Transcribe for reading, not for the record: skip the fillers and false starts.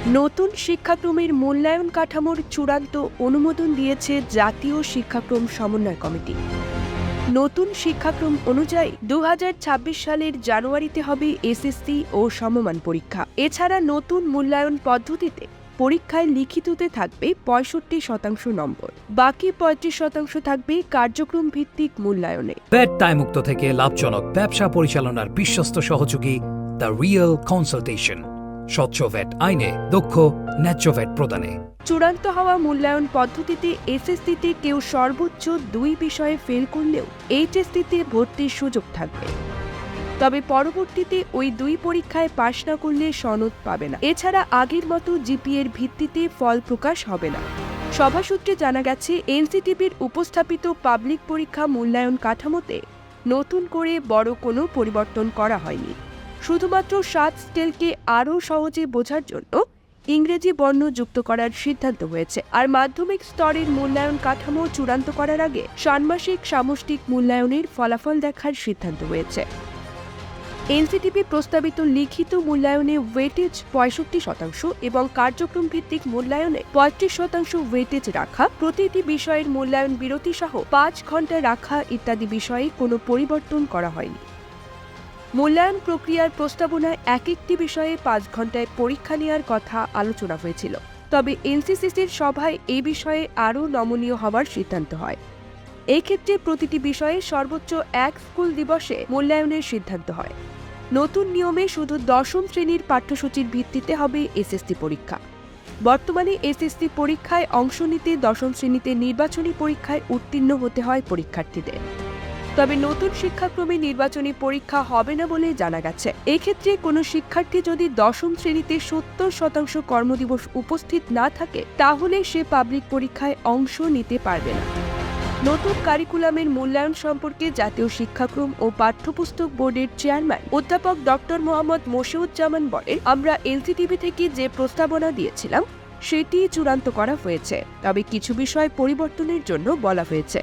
নতুন শিক্ষাক্রমের মূল্যায়ন কাঠামোর চূড়ান্ত অনুমোদন দিয়েছে জাতীয় শিক্ষাক্রম সমন্বয় কমিটি। নতুন শিক্ষাক্রম অনুযায়ী 2026 সালের জানুয়ারিতে হবে এসএসসি ও সমমান পরীক্ষা। এছাড়া নতুন মূল্যায়ন পদ্ধতিতে পরীক্ষায় লিখিততে থাকবে 65% নম্বর, বাকি 35% থাকবে কার্যক্রম ভিত্তিক মূল্যায়নে। ভ্যাট দায়মুক্ত থেকে লাভজনক ব্যবসা পরিচালনার বিশ্বস্ত সহযোগী দ্য রিয়েল কনসালটেশন, স্বচ্ছ ভ্যাট আইনে দক্ষ ন্যায্য ভ্যাট প্রদানে। চূড়ান্ত হওয়া মূল্যায়ন পদ্ধতিতে এসএসসিতে কেউ সর্বোচ্চ 2 বিষয়ে ফেল করলেও এইচএসসিতে ভর্তির সুযোগ থাকবে। তবে পরবর্তীতে ওই 2 পরীক্ষায় পাশ না করলে সনদ পাবে না। এছাড়া আগের মতো জিপিএর ভিত্তিতে ফল প্রকাশ হবে না। সভা সূত্রে জানা গেছে, এনসিটিবির উপস্থাপিত পাবলিক পরীক্ষা মূল্যায়ন কাঠামোতে নতুন করে বড় কোনো পরিবর্তন করা হয়নি। শুধুমাত্র 7 স্কেলকে আরও সহজে বোঝার জন্য ইংরেজি বর্ণ যুক্ত করার সিদ্ধান্ত হয়েছে। আর মাধ্যমিক স্তরের মূল্যায়ন কাঠামো চূড়ান্ত করার আগে ষান্মাসিক সামষ্টিক মূল্যায়নের ফলাফল দেখার সিদ্ধান্ত হয়েছে। এনসিটিবি প্রস্তাবিত লিখিত মূল্যায়নে ওয়েটেজ 65% এবং কার্যক্রম ভিত্তিক মূল্যায়নে 35% ওয়েটেজ রাখা, প্রতিটি বিষয়ের মূল্যায়ন বিরতি সহ 5 ঘন্টা রাখা ইত্যাদি বিষয়ে কোনো পরিবর্তন করা হয়নি। মূল্যায়ন প্রক্রিয়ার প্রস্তাবনায় একটি বিষয়ে 5 ঘন্টায় পরীক্ষা নেওয়ার কথা আলোচনা হয়েছিল। তবে এনসিসিসির সভায় এই বিষয়ে আরও নমনীয় হওয়ার সিদ্ধান্ত হয়। এই ক্ষেত্রে প্রতিটি বিষয়ে সর্বোচ্চ 1 স্কুল দিবসে মূল্যায়নের সিদ্ধান্ত হয়। নতুন নিয়মে শুধু 10ম শ্রেণীর পাঠ্যসূচির ভিত্তিতে হবে এসএসসি পরীক্ষা। বর্তমানে এসএসসি পরীক্ষায় অংশ নিতে 10ম শ্রেণীতে নির্বাচনী পরীক্ষায় উত্তীর্ণ হতে হয় পরীক্ষার্থীদের। তবে নতুন শিক্ষাক্রমে নির্বাচনী পরীক্ষা হবে না বলে জানা গেছে। এক্ষেত্রে কোনো শিক্ষার্থী যদি 10ম শ্রেণীতে 70% কর্মদিবস উপস্থিত না থাকে, তাহলে সে পাবলিক পরীক্ষায় অংশ নিতে পারবে না। নতুন কারিকুলামের মূল্যায়ন সম্পর্কে জাতীয় শিক্ষাক্রম ও পাঠ্যপুস্তক বোর্ডের চেয়ারম্যান অধ্যাপক ডক্টর মোহাম্মদ মশিউজ্জামান বলেন, আমরা এনসিটিবি থেকে যে প্রস্তাবনা দিয়েছিলাম সেটি চূড়ান্ত করা হয়েছে, তবে কিছু বিষয় পরিবর্তনের জন্য বলা হয়েছে।